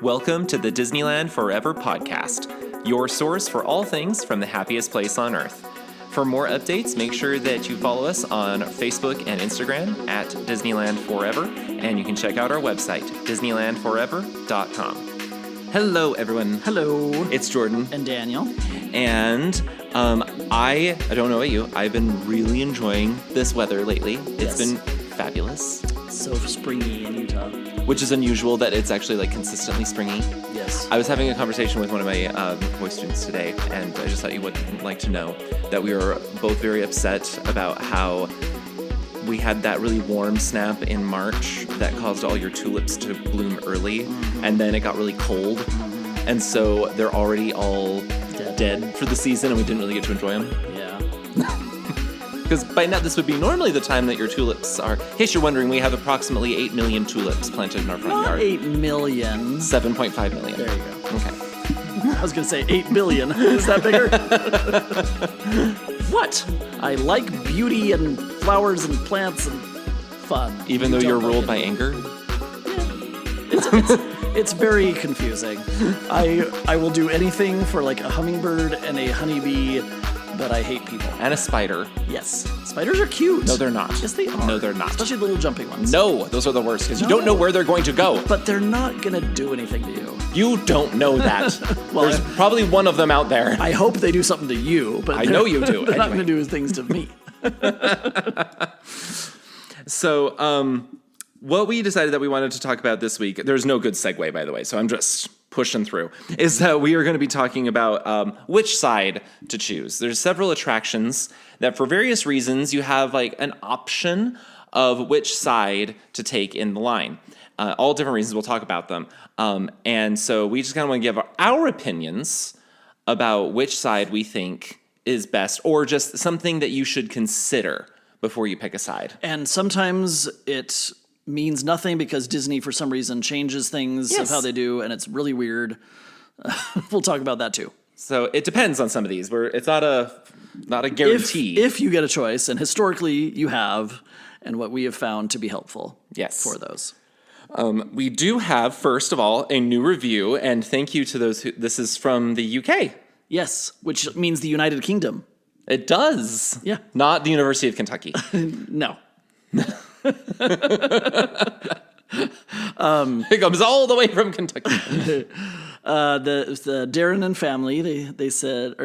Welcome to the Disneyland Forever podcast, your source for all things from the happiest place on earth. For more updates, make sure that you follow us on Facebook and Instagram at Disneyland Forever, and you can check out our website, DisneylandForever.com. Hello, everyone. Hello. It's Jordan. And Daniel. And I don't know about you, I've been really enjoying this weather lately. It's been fabulous. So springy in Utah. Which is unusual that it's actually like consistently springy. Yes. I was having a conversation with one of my voice students today, and I just thought you would like to know that we were both very upset about how we had that really warm snap in March that caused all your tulips to bloom early, and then it got really cold, and so they're already all dead for the season, and we didn't really get to enjoy them. Yeah. Because by now, this would be normally the time that your tulips are. In case you're wondering, we have approximately 8 million tulips planted in our front Not yard. 8 million. 7.5 million. There you go. Okay. I was going to say 8 billion. Is that bigger? What? I like beauty and flowers and plants and fun. Even though you're ruled by anger? It's very confusing. I will do anything for like a hummingbird and a honeybee, but I hate people. And a spider. Yes. Spiders are cute. No, they're not. Yes, they are. No, they're not. Especially the little jumping ones. No, those are the worst because you don't know where they're going to go. But they're not going to do anything to you. You don't know that. Well, there's probably one of them out there. I hope they do something to you, but I know you do. They're not Anyway. going to do things to me. So, what we decided that we wanted to talk about this week, there's no good segue, by the way, so I'm just pushing through, is that we are going to be talking about which side to choose. There's several attractions that for various reasons you have like an option of which side to take in the line. All different reasons, we'll talk about them. And so we just kind of want to give our opinions about which side we think is best, or just something that you should consider before you pick a side. And sometimes it means nothing because Disney, for some reason, changes things of how they do, and it's really weird. We'll talk about that too. So it depends on some of these. It's not a guarantee. If you get a choice, and historically you have, and what we have found to be helpful for those. We do have, first of all, a new review, and thank you to those this is from the UK. Yes, which means the United Kingdom. It does. Yeah. Not the University of Kentucky. No. It comes all the way from Kentucky. The Darren and family, they said,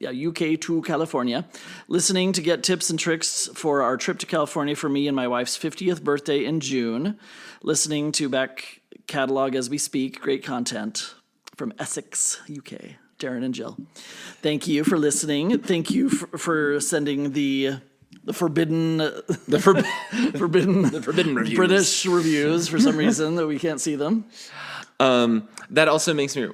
UK to California, listening to get tips and tricks for our trip to California for me and my wife's 50th birthday in June. Listening to back catalog as we speak. Great content from Essex, UK. Darren and Jill. Thank you for listening. Thank you for sending the forbidden reviews. British reviews for some reason that we can't see them. That also makes me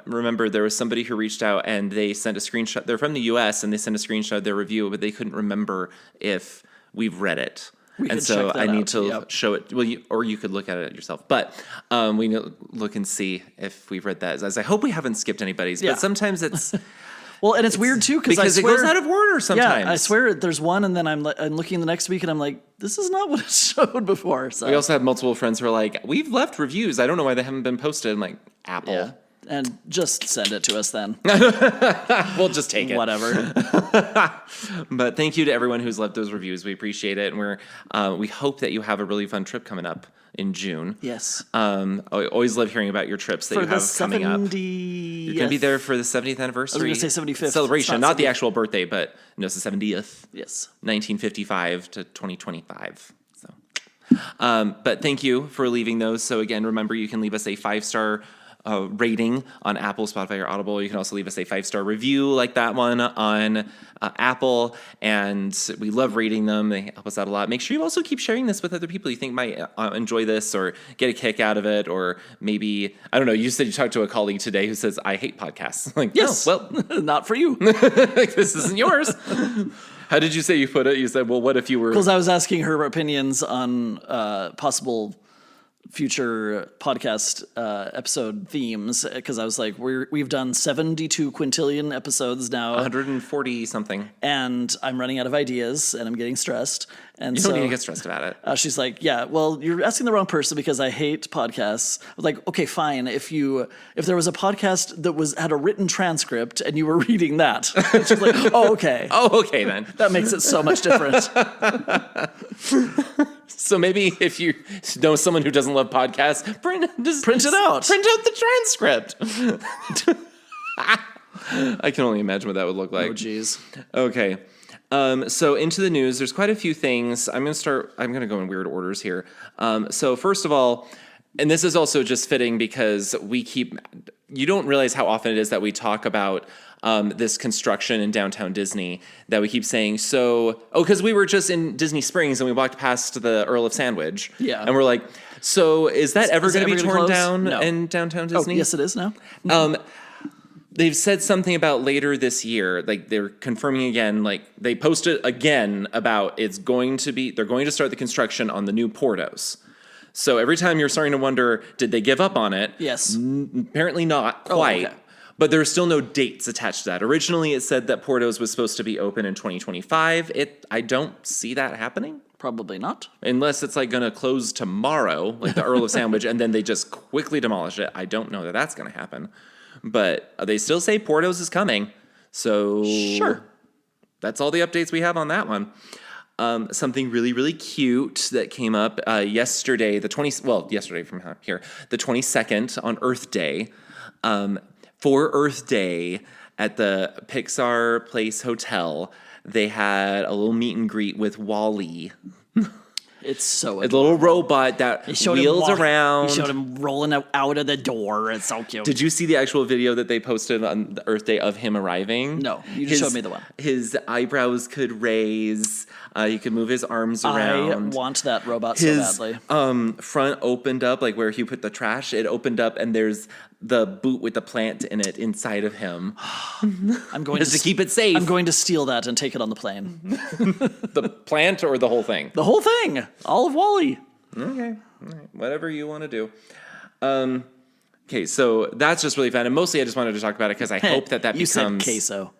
remember there was somebody who reached out and they sent a screenshot. They're from the US and they sent a screenshot of their review, but they couldn't remember if we've read it. And so I need to show it. Well, you could look at it yourself. But we look and see if we've read that. As I hope we haven't skipped anybody's. But sometimes it's... Well, and it's weird, too, because it goes out of order sometimes. Yeah, I swear there's one, and then I'm looking the next week, and I'm like, this is not what it showed before. So. We also have multiple friends who are like, we've left reviews. I don't know why they haven't been posted. I'm like, Apple. Yeah. And just send it to us then. We'll just take it. Whatever. But thank you to everyone who's left those reviews. We appreciate it. And we hope that you have a really fun trip coming up in June. Yes. I always love hearing about your trips that you have coming up. You're going to be there for the 70th anniversary. I was going to say 75th. Celebration, not the actual birthday, but it's the 70th. Yes. 1955 to 2025. So, but thank you for leaving those. So again, remember you can leave us a 5-star rating on Apple, Spotify, or Audible. You can also leave us a 5-star review like that one on Apple, and we love reading them. They help us out a lot. Make sure you also keep sharing this with other people you think might enjoy this or get a kick out of it, or maybe, I don't know, you said you talked to a colleague today who says, I hate podcasts. Like, yes, well, not for you. This isn't yours. How did you say you put it? You said, well, what if you were... Because I was asking her opinions on possible future podcast episode themes because I was like, we've done 72 quintillion episodes now, 140 something. and I'm running out of ideas and I'm getting stressed. And You so don't need to get stressed about it. she's like, yeah, well, you're asking the wrong person because I hate podcasts. I was like, okay, fine. If there was a podcast that had a written transcript and you were reading that, she's like, oh, okay. Oh, okay then. That makes it so much different. So maybe if you know someone who doesn't love podcasts, print it out. Print out the transcript. I can only imagine what that would look like. Oh, geez. Okay. So into the news, there's quite a few things. I'm going to go in weird orders here. So first of all, and this is also just fitting because you don't realize how often it is that we talk about this construction in downtown Disney that we keep saying, because we were just in Disney Springs and we walked past the Earl of Sandwich. Yeah. And we're like, so is that ever going to be torn close? down No. in downtown Disney? Oh, yes, it is now. They've said something about later this year, like they're confirming again, like they posted again about they're going to start the construction on the new Portos. So every time you're starting to wonder, did they give up on it? Yes. Apparently not quite. Oh, okay. But there's still no dates attached to that. Originally, it said that Portos was supposed to be open in 2025. I don't see that happening. Probably not. Unless it's like going to close tomorrow, like the Earl of Sandwich, and then they just quickly demolish it. I don't know that that's going to happen. But they still say Portos is coming. So Sure. That's all the updates we have on that one. Something really, really cute that came up yesterday, yesterday from here, the 22nd on Earth Day. For Earth Day at the Pixar Place Hotel, they had a little meet and greet with Wall-E. It's so A little robot that wheels around. He showed him rolling out of the door. It's so cute. Did you see the actual video that they posted on the Earth Day of him arriving? No, you just showed me the one. His eyebrows could raise. He could move his arms around. I want that robot so badly. Front opened up, like where he put the trash. It opened up, and there's the boot with the plant in it inside of him. I'm going just to keep it safe. I'm going to steal that and take it on the plane. The plant or the whole thing? The whole thing. All of Wall-E. Okay. All right. Whatever you want to do. Okay, so that's just really fun. And mostly I just wanted to talk about it because I hope that You becomes... said queso.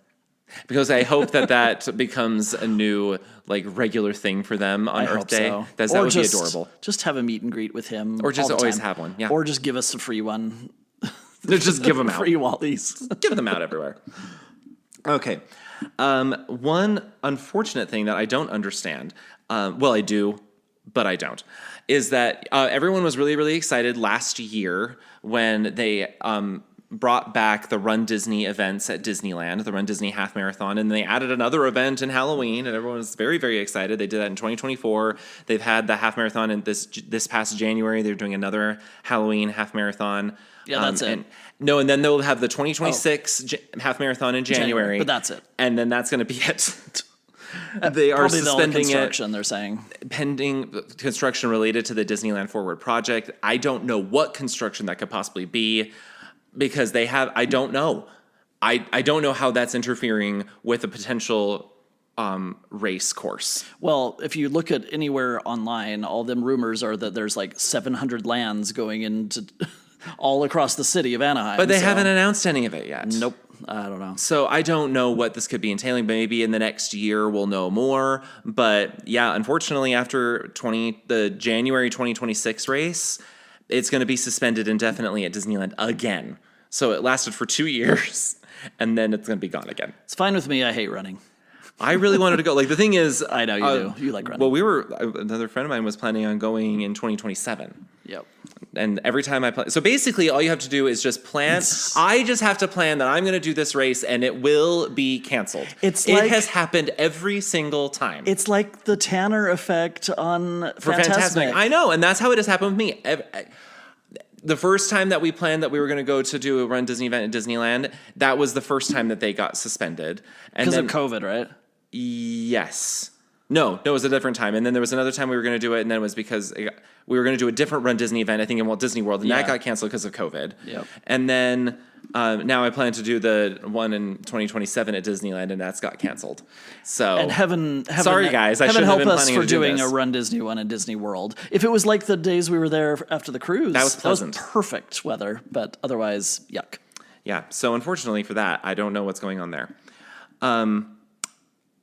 Because I hope that becomes a new, like, regular thing for them on Earth Day. So. That would be adorable. Just have a meet and greet with him. Or just all the always time. have one, yeah. Or just give us a free one. Just give them out. Free Wall-E's. Give them out everywhere. Okay. One unfortunate thing that I don't understand, I do, but I don't, is that everyone was really, really excited last year when they brought back the RunDisney events at Disneyland, the RunDisney Half Marathon, and they added another event in Halloween, and everyone was very, very excited. They did that in 2024. They've had the Half Marathon in this past January. They're doing another Halloween Half Marathon. Yeah, that's it. And then they'll have the 2026 Half Marathon in January. But that's it. And then that's going to be it. They are Probably suspending the construction, they're saying. pending construction related to the Disneyland Forward project. I don't know what construction that could possibly be because I don't know. I don't know how that's interfering with a potential race course. Well, if you look at anywhere online, all them rumors are that there's like 700 lands going into all across the city of Anaheim. But they haven't announced any of it yet. Nope. I don't know. So I don't know what this could be entailing, but maybe in the next year we'll know more. But yeah, unfortunately, after the January 2026 race, it's going to be suspended indefinitely at Disneyland again. So it lasted for 2 years, and then it's going to be gone again. It's fine with me. I hate running. I really wanted to go. Like, the thing is... I know you do. You like running. Well, another friend of mine was planning on going in 2027. Yep. And every time I plan... So basically, all you have to do is just plan. I just have to plan that I'm going to do this race, and it will be canceled. It has happened every single time. It's like the Tanner effect on For Fantasmic. I know, and that's how it has happened with me. The first time that we planned that we were going to go to do a RunDisney event at Disneyland, that was the first time that they got suspended. Because of COVID, right? Yes. No, it was a different time. And then there was another time we were going to do it, and then it was because we were going to do a different Run Disney event, I think in Walt Disney World, and that got canceled because of COVID. Yep. And then now I plan to do the one in 2027 at Disneyland, and that's got canceled. So And heaven sorry guys, I heaven shouldn't have help been us planning for to do doing this. a Run Disney one in Disney World. If it was like the days we were there after the cruise, That was pleasant. perfect weather, but otherwise, yuck. Yeah, so unfortunately for that, I don't know what's going on there.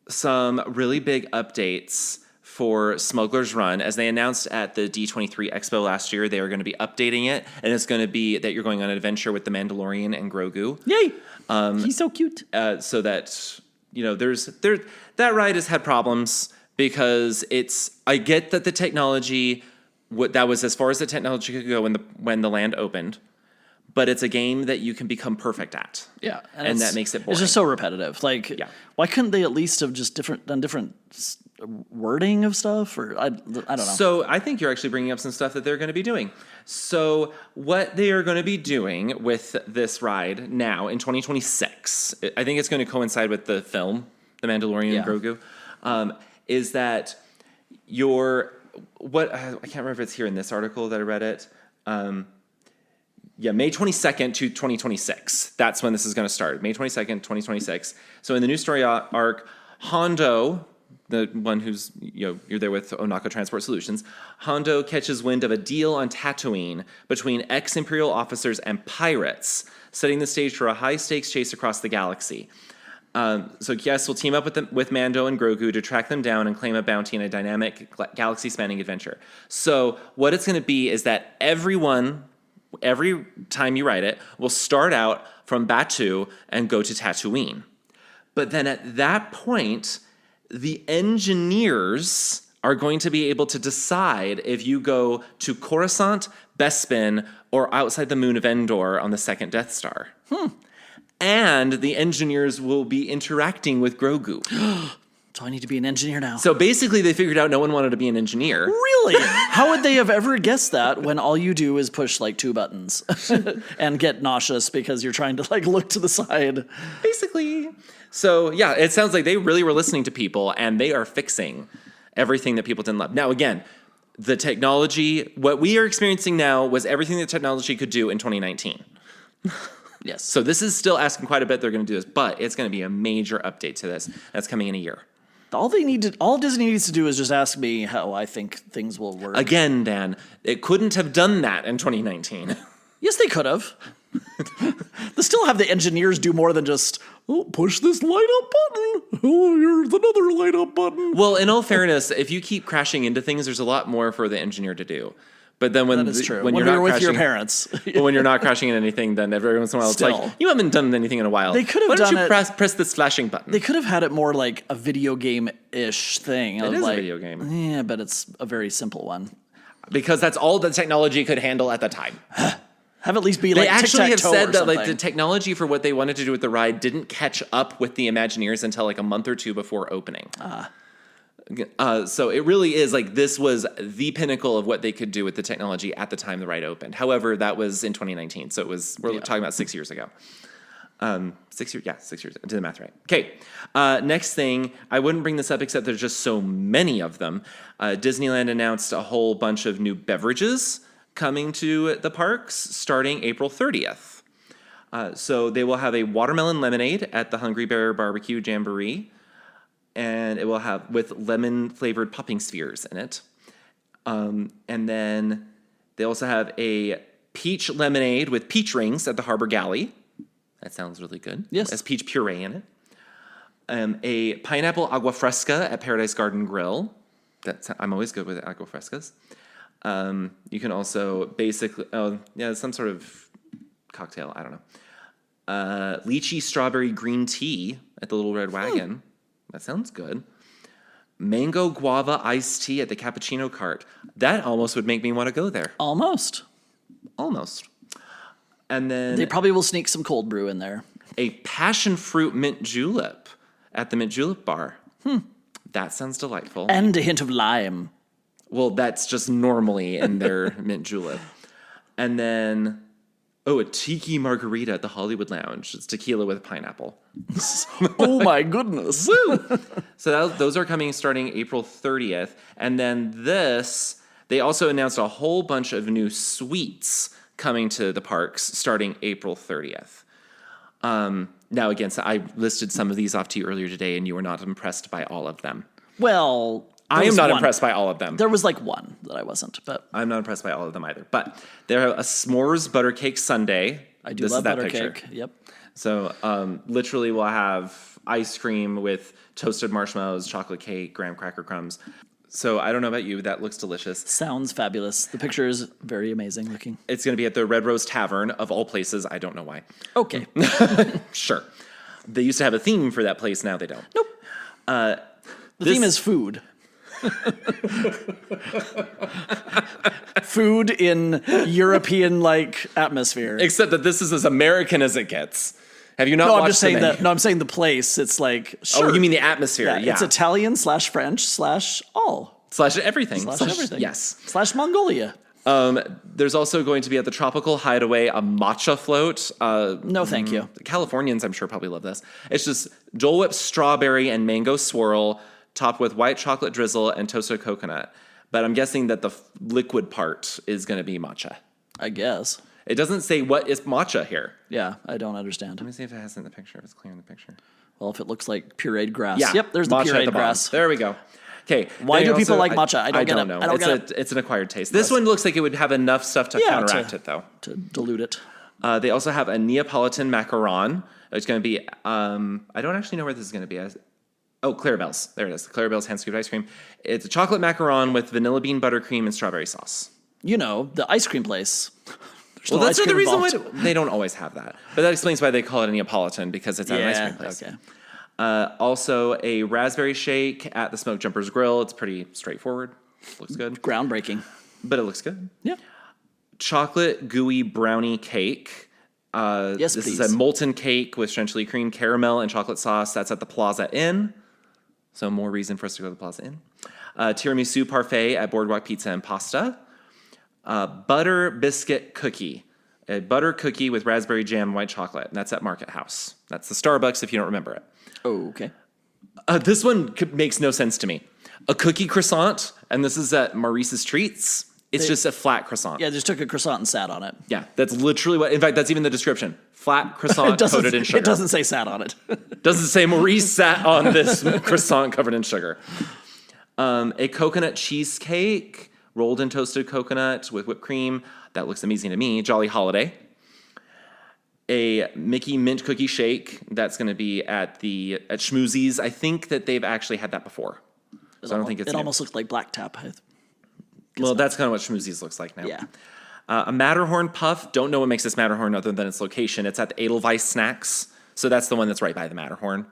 Some really big updates for Smuggler's Run. As they announced at the D23 Expo last year, they are going to be updating it, and it's going to be that you're going on an adventure with the Mandalorian and Grogu. Yay! He's so cute. So that, that ride has had problems because I get that the technology, that was as far as the technology could go when the land opened, but it's a game that you can become perfect at. Yeah, and that makes it boring. It's just so repetitive. Like, why couldn't they at least have just done different wording of stuff? Or I don't know. So I think you're actually bringing up some stuff that they're going to be doing. So what they are going to be doing with this ride now in 2026, I think it's going to coincide with the film, The Mandalorian and Grogu, is that I can't remember if it's here in this article that I read it. May 22nd to 2026. That's when this is going to start. May 22nd, 2026. So in the new story arc, Hondo, the one who's, you're there with Onaka Transport Solutions, Hondo catches wind of a deal on Tatooine between ex-Imperial officers and pirates, setting the stage for a high-stakes chase across the galaxy. So Kies will team up with Mando and Grogu to track them down and claim a bounty in a dynamic galaxy-spanning adventure. So what it's going to be is that every time you ride it, will start out from Batuu and go to Tatooine. But then at that point, the engineers are going to be able to decide if you go to Coruscant, Bespin, or outside the moon of Endor on the second Death Star. And the engineers will be interacting with Grogu. So I need to be an engineer now. So basically they figured out no one wanted to be an engineer. Really? How would they have ever guessed that when all you do is push like 2 buttons and get nauseous because you're trying to like look to the side? Basically. So yeah, it sounds like they really were listening to people and they are fixing everything that people didn't love. Now again, the technology, what we are experiencing now was everything that technology could do in 2019. Yes. So this is still asking quite a bit they're going to do this, but it's going to be a major update to this. That's coming in a year. All Disney needs to do is just ask me how I think things will work. Again, Dan, it couldn't have done that in 2019. Yes, they could have. They still have the engineers do more than just, push this light up button. Oh, here's another light up button. Well, in all fairness, if you keep crashing into things, there's a lot more for the engineer to do. But then when That is true. when you're you're not with crashing, your parents. but when you're not crashing in anything, then every once in a while it's Still. like, you haven't done anything in a while. They could have Why don't done you it- press this flashing button? They could have had it more like a video game-ish thing. It is a video game. Yeah, but it's a very simple one. Because that's all the technology could handle at the time. Have at least be They like actually have tic-tac-toe said or that like the something. technology for what they wanted to do with the ride didn't catch up with the Imagineers until like a month or two before opening. So it really is like this was the pinnacle of what they could do with the technology at the time the ride opened. However, that was in 2019, so we're talking about 6 years ago. 6 years, 6 years. I did the math right. Okay. Next thing, I wouldn't bring this up except there's just so many of them. Disneyland announced a whole bunch of new beverages coming to the parks starting April 30th. So they will have a watermelon lemonade at the Hungry Bear Barbecue Jamboree, and it will have with lemon flavored popping spheres in it. And then they also have a peach lemonade with peach rings at the Harbor Galley. That sounds really good. Yes. Has peach puree in it. A pineapple agua fresca at Paradise Garden Grill. I'm always good with agua frescas. You can also basically, some sort of cocktail. I don't know. Lychee strawberry green tea at the Little Red Wagon. That sounds good. Mango guava iced tea at the Cappuccino Cart. That almost would make me want to go there. Almost. And then They probably will sneak some cold brew in there. a passion fruit mint julep at the Mint Julep Bar. That sounds delightful. And a hint of lime. Well, that's just normally in their mint julep. And then Oh, a tiki margarita at the Hollywood Lounge. It's tequila with pineapple. Oh my goodness. Woo! So those are coming starting April 30th. And then they also announced a whole bunch of new suites coming to the parks starting April 30th. Now, again, so I listed some of these off to you earlier today, and you were not impressed by all of them. Well, I am not impressed by all of them. There was like one that I wasn't, but I'm not impressed by all of them either. But there are a s'mores buttercake sundae. I do love buttercake. Yep. So literally we'll have ice cream with toasted marshmallows, chocolate cake, graham cracker crumbs. So I don't know about you, but that looks delicious. Sounds fabulous. The picture is very amazing looking. It's going to be at the Red Rose Tavern, of all places. I don't know why. Okay. Sure. They used to have a theme for that place. Now they don't. Nope. The theme is food. Food in European-like atmosphere. Except that this is as American as it gets. Have you not No, watched I'm just saying the menu? that. No, I'm saying the place. It's like sure. Oh, you mean the atmosphere? Yeah. It's Italian / French / all Slash everything. / everything. Yes. / Mongolia. There's also going to be at the Tropical Hideaway a matcha float. No, thank you. Californians, I'm sure, probably love this. It's just Dole Whip strawberry and mango swirl, topped with white chocolate drizzle and toasted coconut. But I'm guessing that the liquid part is going to be matcha. I guess. It doesn't say what is matcha here. Yeah, I don't understand. Let me see if it has it in the picture. If it's clear in the picture. Well, if it looks like pureed grass. Yeah. Yep, there's the matcha at pureed the bottom. grass. There we go. Okay. Why do people like matcha? I don't know. I don't get it. It's an acquired taste. This one looks like it would have enough stuff to counteract it, though. To dilute it. They also have a Neapolitan macaron. It's going to be, I don't actually know where this is going to be. Oh, Clarabelle's. There it is. The Clarabelle's hand-scooped ice cream. It's a chocolate macaron with vanilla bean buttercream and strawberry sauce. You know, the ice cream place. Well, that's the reason why they don't always have that. But that explains why they call it a Neapolitan, because it's at an ice cream place. Okay. Also, a raspberry shake at the Smoke Jumpers Grill. It's pretty straightforward. Looks good. Groundbreaking. But it looks good. Yeah. Chocolate gooey brownie cake. Yes, this please. is a molten cake with chantilly cream, caramel, and chocolate sauce. That's at the Plaza Inn. So more reason for us to go to the Plaza Inn. Tiramisu parfait at Boardwalk Pizza and Pasta. Butter biscuit cookie. A butter cookie with raspberry jam and white chocolate. And that's at Market House. That's the Starbucks if you don't remember it. Oh, okay. This one makes no sense to me. A cookie croissant, and this is at Maurice's Treats. It's just a flat croissant. Yeah, just took a croissant and sat on it. Yeah, that's literally what, in fact, that's even the description. Flat croissant coated in sugar. It doesn't say sat on it. Doesn't say Maurice sat on this croissant covered in sugar. A coconut cheesecake, rolled in toasted coconut with whipped cream. That looks amazing to me. Jolly Holiday. A Mickey mint cookie shake. That's going to be at Schmoozies. I think that they've actually had that before. So I don't think it's It new. almost looked like black tap. Well, that's kind of what Schmoozies looks like now. Yeah. A Matterhorn puff. Don't know what makes this Matterhorn other than its location. It's at the Edelweiss Snacks. So that's the one that's right by the Matterhorn.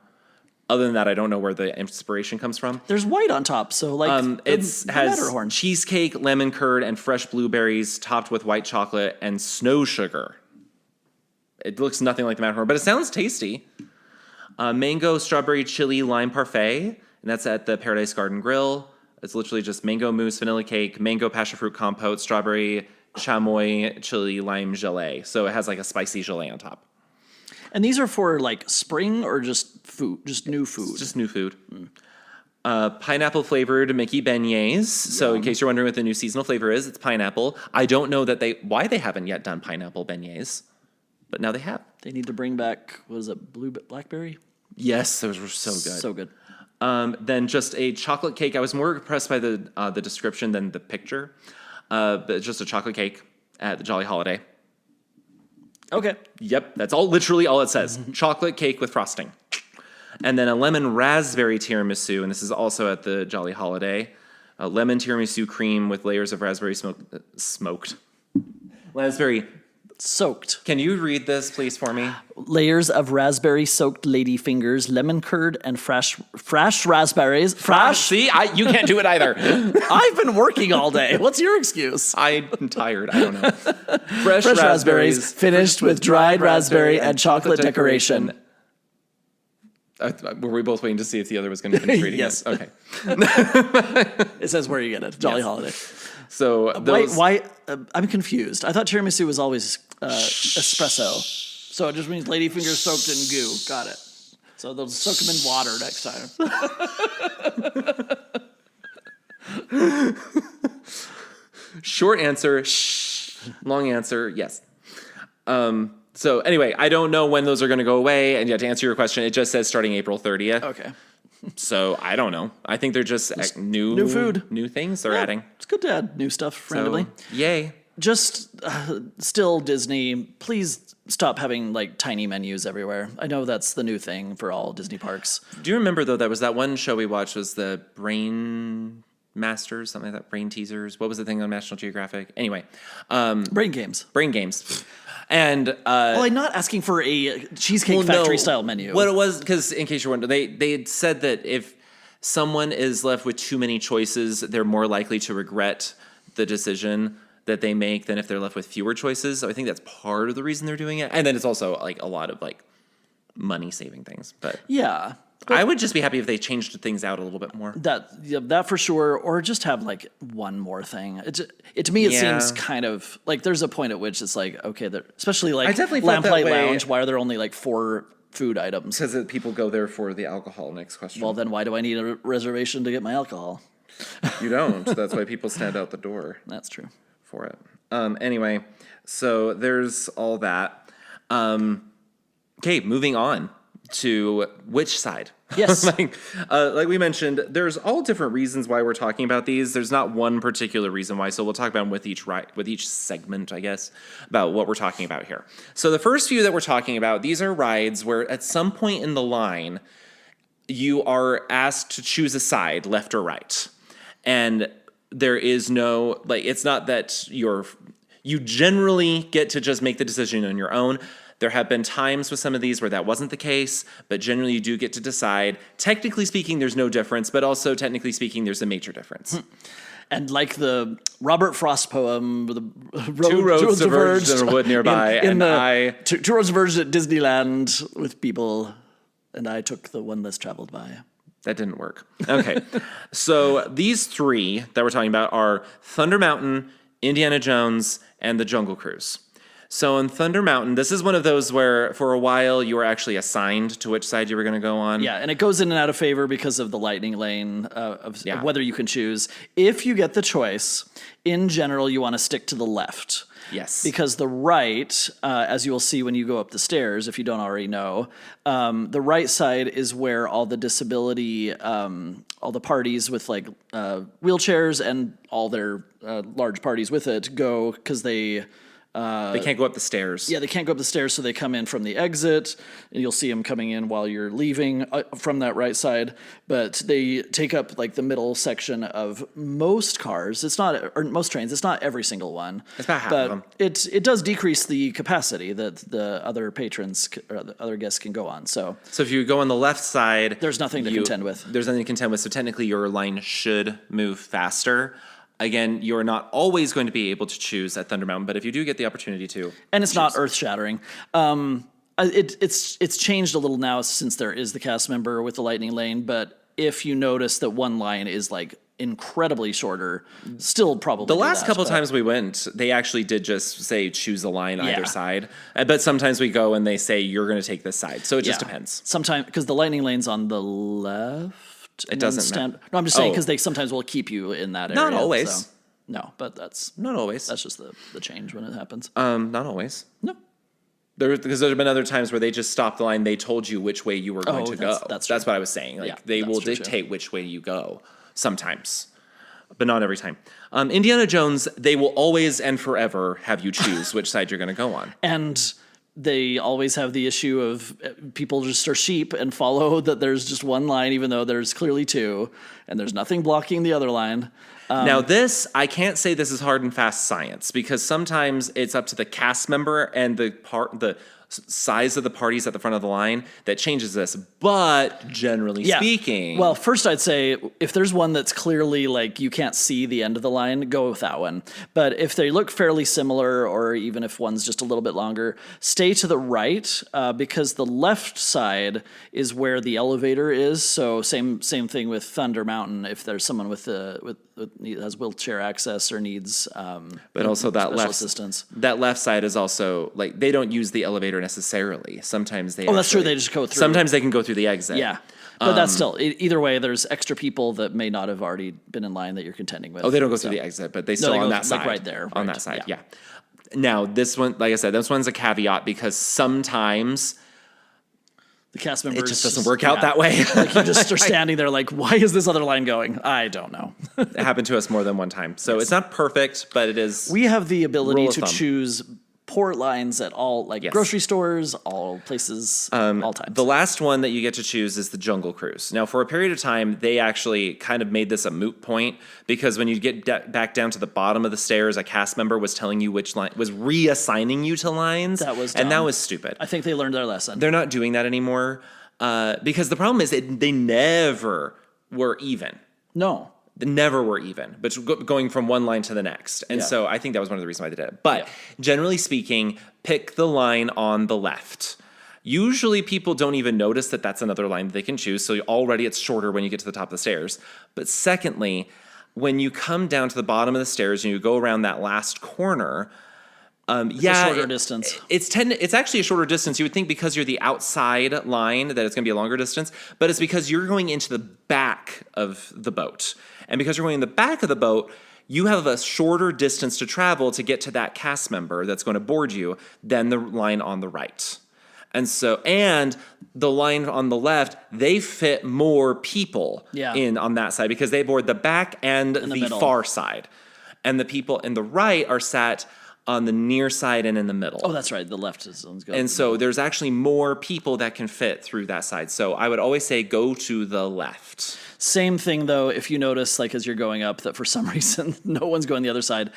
Other than that, I don't know where the inspiration comes from. There's white on top, so like It the has Matterhorn. cheesecake, lemon curd, and fresh blueberries topped with white chocolate and snow sugar. It looks nothing like the Matterhorn, but it sounds tasty. Mango, strawberry, chili, lime parfait, and that's at the Paradise Garden Grill. It's literally just mango mousse, vanilla cake, mango passion fruit compote, strawberry, chamoy, chili, lime gelée. So it has like a spicy gelée on top. And these are for like spring or just food, just new food. It's just new food. Pineapple flavored Mickey beignets. So in case you're wondering what the new seasonal flavor is, it's pineapple. I don't know why they haven't yet done pineapple beignets, but now they have. They need to bring back, what is it, blackberry? Yes, those were so good. So good. Then just a chocolate cake. I was more impressed by the description than the picture. But it's just a chocolate cake at the Jolly Holiday. Okay. Yep, that's literally all it says. Chocolate cake with frosting. And then a lemon raspberry tiramisu, and this is also at the Jolly Holiday. A lemon tiramisu cream with layers of raspberry smoked. Raspberry. Soaked. Can you read this, please, for me? Layers of raspberry soaked lady fingers, lemon curd, and fresh raspberries. See, you can't do it either. I've been working all day. What's your excuse? I'm tired. I don't know. Fresh raspberries finished with dried raspberry and chocolate decoration. Were we both waiting to see if the other was going to finish reading Yes. it? Okay. It says where you get it. Jolly Holiday. So those, Why? I'm confused. I thought tiramisu was always espresso. So it just means ladyfingers soaked in goo. Got it. So they'll soak them in water next time. Short answer, shh. Long answer, yes. So anyway, I don't know when those are going to go away. And yet to answer your question, it just says starting April 30th. Okay. So I don't know. I think they're just new food. New things they're adding. It's good to add new stuff randomly. So, yay. Just still Disney, please stop having like tiny menus everywhere. I know that's the new thing for all Disney parks. Do you remember though, that one show we watched was the Brain Masters, something like that, Brain Teasers. What was the thing on National Geographic? Anyway. Brain games. Brain Games. And well, I'm not asking for a Cheesecake Factory style menu. What it was, because in case you're wondering, they had said that if someone is left with too many choices, they're more likely to regret the decision that they make than if they're left with fewer choices. So I think that's part of the reason they're doing it. And then it's also like a lot of like money saving things. But yeah. I would just be happy if they changed things out a little bit more. That for sure, or just have like one more thing. It to me it seems kind of like there's a point at which it's like okay, especially like Lamplight Lounge. Why are there only like 4 food items? Because people go there for the alcohol. Next question. Well, then why do I need a reservation to get my alcohol? You don't. That's why people stand out the door. That's true. For it. Anyway, so there's all that. Okay, moving on to which side? Yes. like we mentioned, there's all different reasons why we're talking about these. There's not one particular reason why, so we'll talk about them with each segment, I guess, about what we're talking about here. So the first few that we're talking about, these are rides where at some point in the line, you are asked to choose a side, left or right. And there is no, like, it's not that you generally get to just make the decision on your own. There have been times with some of these where that wasn't the case, but generally you do get to decide. Technically speaking, there's no difference, but also technically speaking, there's a major difference. And like the Robert Frost poem, Two roads diverged in a wood nearby, two roads diverged at Disneyland with people, and I took the one less traveled by. That didn't work. Okay. So these 3 that we're talking about are Thunder Mountain, Indiana Jones, and the Jungle Cruise. So in Thunder Mountain, this is one of those where for a while you were actually assigned to which side you were going to go on. Yeah, and it goes in and out of favor because of the lightning lane of whether you can choose. If you get the choice, in general, you want to stick to the left. Yes. Because the right, as you will see when you go up the stairs, if you don't already know, the right side is where all the disability, all the parties with like wheelchairs and all their large parties with it go because they can't go up the stairs. Yeah, they can't go up the stairs, so they come in from the exit, and you'll see them coming in while you're leaving from that right side. But they take up like the middle section of most cars. It's not, or most trains. It's not every single one. It's about half of them. It does decrease the capacity that the other patrons or the other guests can go on. So if you go on the left side, there's nothing to contend with. There's nothing to contend with. So technically, your line should move faster. Again, you're not always going to be able to choose at Thunder Mountain, but if you do get the opportunity to, and it's not earth-shattering. It's changed a little now since there is the cast member with the lightning lane. But if you notice that one line is like incredibly shorter, still probably the last couple times we went, they actually did just say choose a line either side. But sometimes we go and they say you're going to take this side, so it just depends. Sometimes because the lightning lane's on the left. It doesn't matter. No, I'm just saying because they sometimes will keep you in that area. Not always. So. No, but that's not always. That's just the change when it happens. Not always. No. Because there have been other times where they just stopped the line. They told you which way you were going to go. That's what I was saying. Like they will dictate which way you go sometimes, but not every time. Indiana Jones, they will always and forever have you choose which side you're going to go on. And they always have the issue of people just are sheep and follow that there's just one line, even though there's clearly 2, and there's nothing blocking the other line. Now this, I can't say this is hard and fast science because sometimes it's up to the cast member and the size of the parties at the front of the line that changes this. But generally speaking, well, first I'd say if there's one that's clearly like you can't see the end of the line, go with that one. But if they look fairly similar, or even if one's just a little bit longer, stay to the right because the left side is where the elevator is. So same thing with Thunder Mountain. If there's someone with has wheelchair access or needs, but also that left assistance. That left side is also like they don't use the elevator necessarily. Sometimes they. Oh, that's true. They just go through. Sometimes they can go through the exit. Yeah. But that's still, either way, there's extra people that may not have already been in line that you're contending with. Oh, they don't go through the exit, but they still on that side. Like right there. On that side, yeah. Now, this one, like I said, this one's a caveat because sometimes the cast members it just doesn't work out that way. Like you just are standing there like, why is this other line going? I don't know. It happened to us more than one time. So it's not perfect, but it is. We have the ability to choose port lines at all, like grocery stores, all places, all times. The last one that you get to choose is the Jungle Cruise. Now, for a period of time, they actually kind of made this a moot point because when you get back down to the bottom of the stairs, a cast member was telling you which line, was reassigning you to lines. That was dumb. And that dumb. was stupid. I think they learned their lesson. They're not doing that anymore because the problem is they never were even. No. They never were even, but going from one line to the next. And so I think that was one of the reasons why they did it. But generally speaking, pick the line on the left. Usually people don't even notice that that's another line that they can choose. So already it's shorter when you get to the top of the stairs. But secondly, when you come down to the bottom of the stairs and you go around that last corner, it's a shorter distance. It's actually a shorter distance. You would think because you're the outside line that it's going to be a longer distance, but it's because you're going into the back of the boat. And because you're going in the back of the boat, you have a shorter distance to travel to get to that cast member that's going to board you than the line on the right. And the line on the left, they fit more people in on that side because they board the back and the far side. And the people in the right are sat on the near side and in the middle. Oh, that's right. The left is good. And so there's actually more people that can fit through that side. So I would always say go to the left. Same thing, though, if you notice, like, as you're going up, that for some reason, no one's going the other side.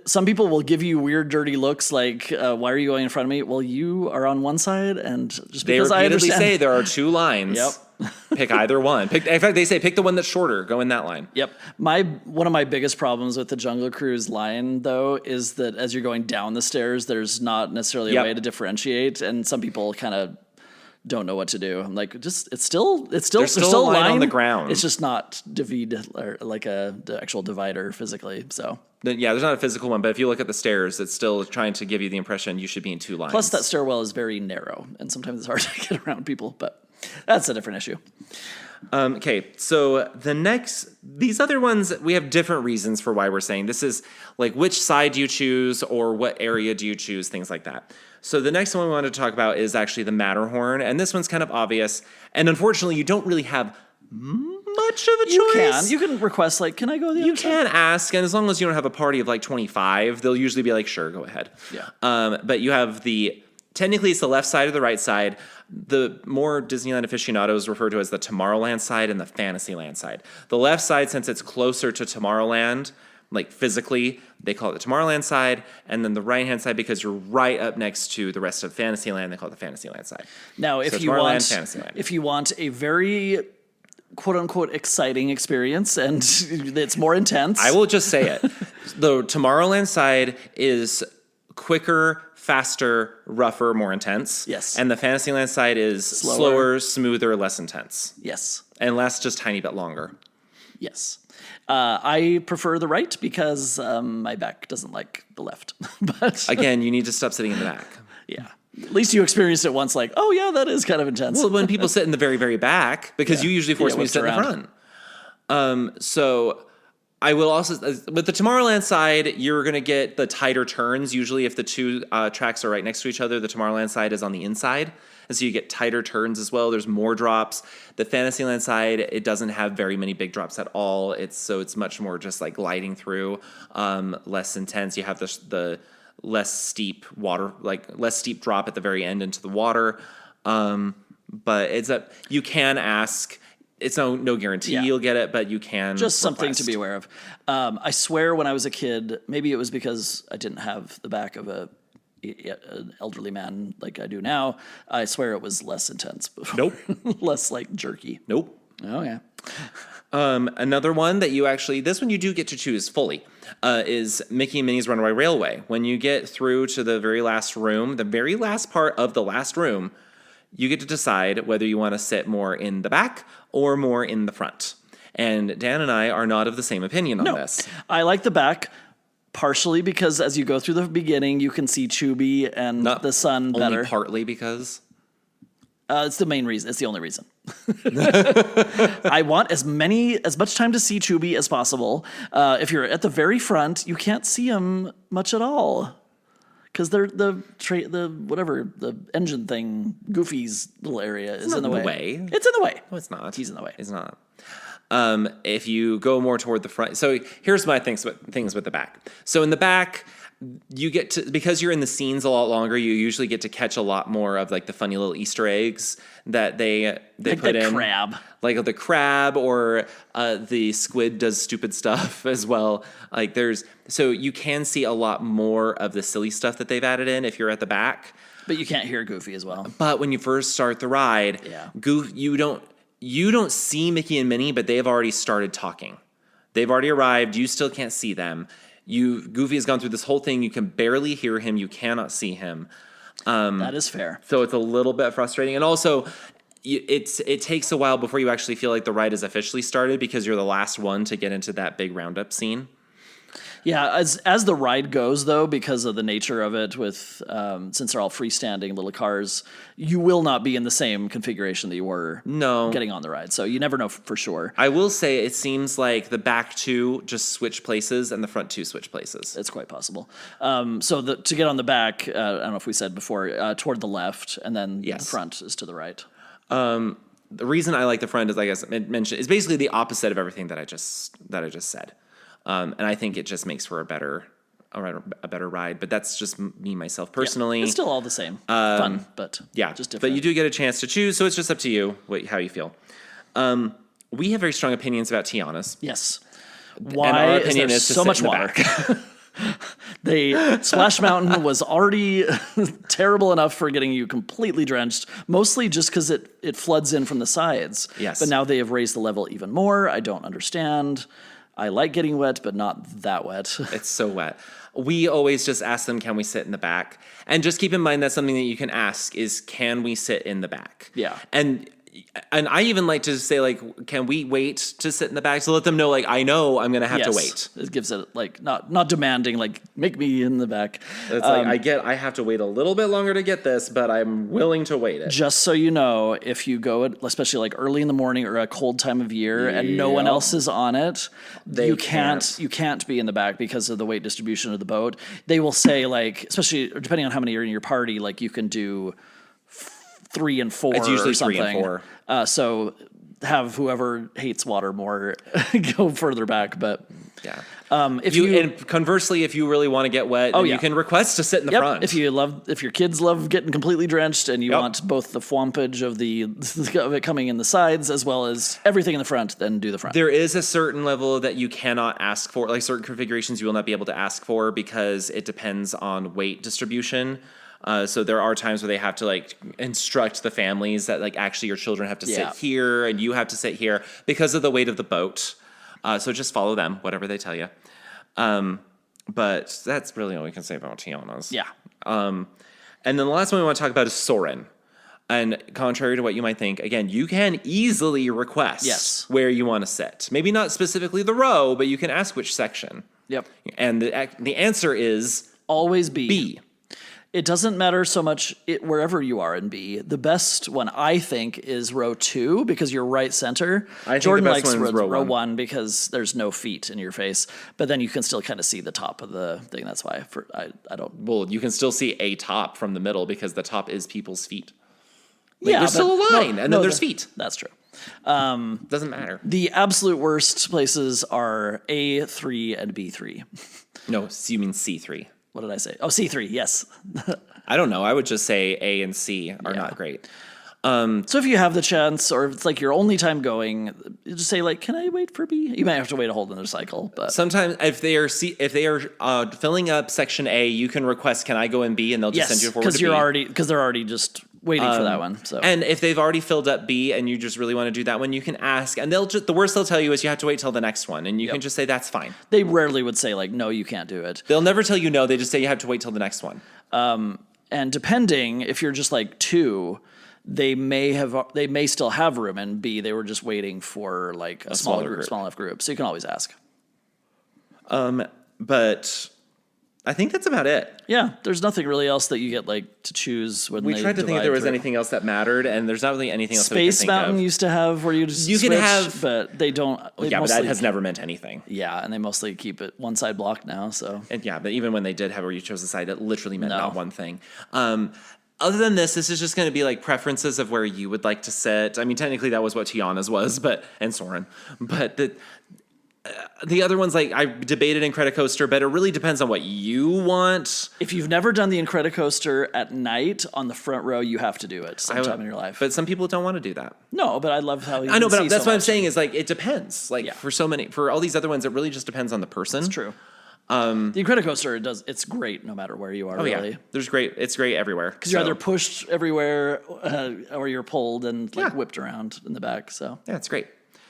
Some people will give you weird, dirty looks like, why are you going in front of me? Well, you are on one side, and just because I understand. They repeatedly say there are two lines. Yep. Pick either one. In fact, they say pick the one that's shorter. Go in that line. Yep. One of my biggest problems with the Jungle Cruise line, though, is that as you're going down the stairs, there's not necessarily a way to differentiate, and some people kind of don't know what to do. I'm like, there's still a line on the ground. It's just not or like the actual divider physically. So yeah, there's not a physical one, but if you look at the stairs, it's still trying to give you the impression you should be in two lines. Plus, that stairwell is very narrow, and sometimes it's hard to get around people. But that's a different issue. Okay, so these other ones, we have different reasons for why we're saying this is like which side do you choose or what area do you choose, things like that. So the next one we wanted to talk about is actually the Matterhorn, and this one's kind of obvious. And unfortunately, you don't really have much of a choice. You can request, like, can I go the other side? You can ask, and as long as you don't have a party of like 25, they'll usually be like, sure, go ahead. Yeah. But you have technically it's the left side or the right side. The more Disneyland aficionados refer to as the Tomorrowland side and the Fantasyland side. The left side, since it's closer to Tomorrowland, like physically, they call it the Tomorrowland side, and then the right-hand side, because you're right up next to the rest of Fantasyland, they call it the Fantasyland side. Now, if you want a very quote-unquote exciting experience, and it's more intense. I will just say it. The Tomorrowland side is quicker, faster, rougher, more intense. Yes. And the Fantasyland side is slower, smoother, less intense. Yes. And lasts just a tiny bit longer. Yes. I prefer the right because my back doesn't like the left. But again, you need to stop sitting in the back. Yeah. At least you experienced it once, like, oh yeah, that is kind of intense. Well, when people sit in the very, very back, because you usually force me to sit in the front. So I will also, with the Tomorrowland side, you're going to get the tighter turns. Usually if the two tracks are right next to each other, the Tomorrowland side is on the inside. And so you get tighter turns as well. There's more drops. The Fantasyland side, it doesn't have very many big drops at all. It's much more just like gliding through, less intense. You have the less steep less steep drop at the very end into the water. But you can ask. It's no guarantee you'll get it, but you can just something to be aware of. I swear when I was a kid, maybe it was because I didn't have the back of a an elderly man like I do now, I swear it was less intense before. Nope. Less like jerky. Nope. Oh, yeah. Another one that this one you do get to choose fully, is Mickey and Minnie's Runaway Railway. When you get through to the very last room, the very last part of the last room, you get to decide whether you want to sit more in the back or more in the front. And Dan and I are not of the same opinion on this. I like the back. Partially because as you go through the beginning, you can see Chubby and the sun better. Only partly because? It's the main reason. It's the only reason. I want as much time to see Chubby as possible. If you're at the very front, you can't see him much at all. Because the engine thing, Goofy's little area is in the way. It's in the way. No, it's not. He's in the way. It's not. If you go more toward the front, so here's my things with the back. So in the back, you get to, because you're in the scenes a lot longer, you usually get to catch a lot more of like the funny little Easter eggs that they like put the in. Crab. Like the crab, or the squid does stupid stuff as well. So you can see a lot more of the silly stuff that they've added in if you're at the back. But you can't hear Goofy as well. But when you first start the ride, you don't see Mickey and Minnie, but they've already started talking. They've already arrived. You still can't see them. Goofy has gone through this whole thing. You can barely hear him. You cannot see him. That is fair. So it's a little bit frustrating. And also, it takes a while before you actually feel like the ride is officially started because you're the last one to get into that big roundup scene. Yeah, as the ride goes, though, because of the nature of it, with since they're all freestanding little cars, you will not be in the same configuration that you were getting on the ride. So you never know for sure. I will say it seems like the back two just switch places and the front two switch places. It's quite possible. So to get on the back, I don't know if we said before, toward the left, and then the front is to the right. The reason I like the front is, I guess I mentioned, is basically the opposite of everything that I just said. And I think it just makes for a better ride. But that's just me, myself, personally. Yeah, it's still all the same. Fun, but just different. But you do get a chance to choose, so it's just up to you how you feel. We have very strong opinions about Tiana's. Yes. Why and our opinion is so much water? Splash Mountain was already terrible enough for getting you completely drenched, mostly just because it floods in from the sides. Yes. But now they have raised the level even more. I don't understand. I like getting wet, but not that wet. It's so wet. We always just ask them, can we sit in the back? And just keep in mind that's something that you can ask is, can we sit in the back? Yeah. And I even like to say, like, can we wait to sit in the back? So let them know, like, I know I'm going to have to wait. It gives it, like, not demanding, like, make me in the back. It's I have to wait a little bit longer to get this, but I'm willing to wait it. Just so you know, if you go, especially like early in the morning or a cold time of year and no one else is on it, you can't be in the back because of the weight distribution of the boat. They will say, like, especially depending on how many are in your party, like, you can do 3 and 4. It's usually or something. 3 and 4. So have whoever hates water more go further back. But yeah, and conversely, if you really want to get wet, you can request to sit in the front. If your kids love getting completely drenched and you want both the thwompage of it coming in the sides as well as everything in the front, then do the front. There is a certain level that you cannot ask for, like certain configurations you will not be able to ask for because it depends on weight distribution. So there are times where they have to like instruct the families that like actually your children have to sit here and you have to sit here because of the weight of the boat. So just follow them, whatever they tell you. But that's really all we can say about Tiana's. Yeah. And then the last one we want to talk about is Soarin'. And contrary to what you might think, again, you can easily request where you want to sit. Maybe not specifically the row, but you can ask which section. Yep. And the answer is always B. B. It doesn't matter so much wherever you are in B. The best one, I think, is row 2 because you're right center. Jordan likes row 1 because there's no feet in your face, but then you can still kind of see the top of the thing. That's why I don't. Well, you can still see a top from the middle because the top is people's feet. There's still a line, and then there's feet. That's true. Doesn't matter. The absolute worst places are A3 and B3. No, you mean C3. What did I say? Oh, C3, yes. I don't know. I would just say A and C are not great. So if you have the chance, or if it's like your only time going, you just say like, "Can I wait for B?" You might have to wait a whole another cycle, but Sometimes if they are filling up section A, you can request, "Can I go in B?" and they'll just send you forward to B. because they're already just waiting for that one. So And if they've already filled up B and you just really want to do that one, you can ask, and the worst they'll tell you is you have to wait till the next one, and you can just say that's fine. they rarely would say like, "No, you can't do it." They'll never tell you no. They just say you have to wait till the next one. And depending, if you're just like 2, they may still have room in B. They were just waiting for like a small enough group. So you can always ask. But I think that's about it. Yeah, there's nothing really else that you get like to choose when We they tried to think if divide there was through. anything else that mattered, and there's not really anything else that we can Space think Mountain of. used to have where you just You can switch, have- but they don't. They Yeah, but mostly, that has never meant anything. Yeah, and they mostly keep it one side blocked now. So And yeah, but even when they did have where you chose a side, it literally meant No. not one thing. Other than this is just going to be like preferences of where you would like to sit. I mean, technically that was what Tiana's was, and Soren. But the other ones, like I debated Incredicoaster, but it really depends on what you want. if you've never done the Incredicoaster at night on the front row, you have to do it sometime in your life. But some people don't want to do that. No, but I love how you I know, can but see that's so what I'm much. saying is like it depends. Like Yeah. for all these other ones, it really just depends on the person. It's true. The Incredicoaster, it's great no matter where you are, Oh really. yeah, it's great everywhere. Because you're either pushed everywhere or you're pulled and like Yeah. whipped around in the back. So Yeah, it's great.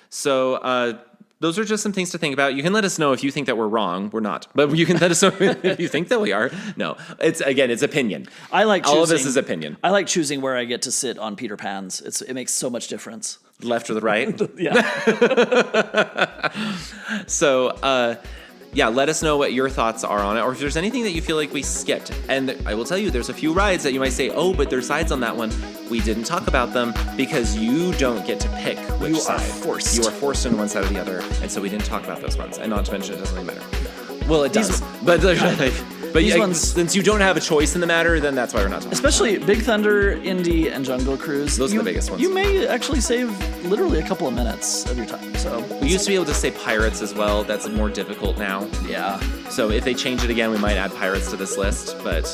So those are just some things to think about. You can let us know if you think that we're wrong. We're not. But you can let us know if you think that we are. No. It's opinion. I like choosing, all of this is opinion. I like choosing where I get to sit on Peter Pan's. It makes so much difference. Left or the right. Yeah. So yeah, let us know what your thoughts are on it, or if there's anything that you feel like we skipped. And I will tell you, there's a few rides that you might say, "Oh, but there's sides on that one." We didn't talk about them because you don't get to pick which You are side. forced. You are forced on one side or the other, and so we didn't talk about those ones. And not to mention, it doesn't really matter. Well, it does, but These ones- since you don't have a choice in the matter, then that's why we're not talking. Especially Big Thunder, Indy, and Jungle Cruise. Those are the biggest ones. You may actually save literally a couple of minutes of your time. So We used to be able to say Pirates as well. That's more difficult now. yeah. So if they change it again, we might add Pirates to this list, but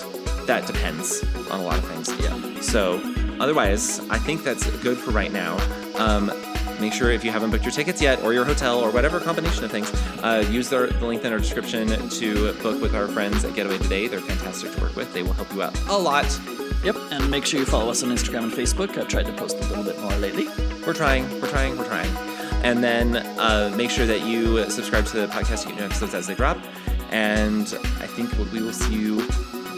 that depends on a lot of things. Yeah. So otherwise, I think that's good for right now. Make sure if you haven't booked your tickets yet, or your hotel, or whatever combination of things, use the link in our description to book with our friends at Getaway Today. They're fantastic to work with. They will help you out a lot. Yep. And make sure you follow us on Instagram and Facebook. I've tried to post a little bit more lately. We're trying. And then make sure that you subscribe to the podcast to get new episodes as they drop. And I think we will see you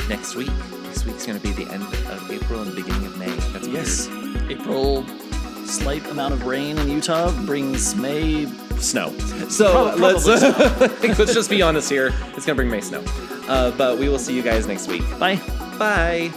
next week. Next week's going to be the end of April and the beginning of May. That's Yes. weird. April, slight amount of rain in Utah brings May. Snow. So let's just be honest here. It's going to bring May snow. But we will see you guys next week. Bye. Bye.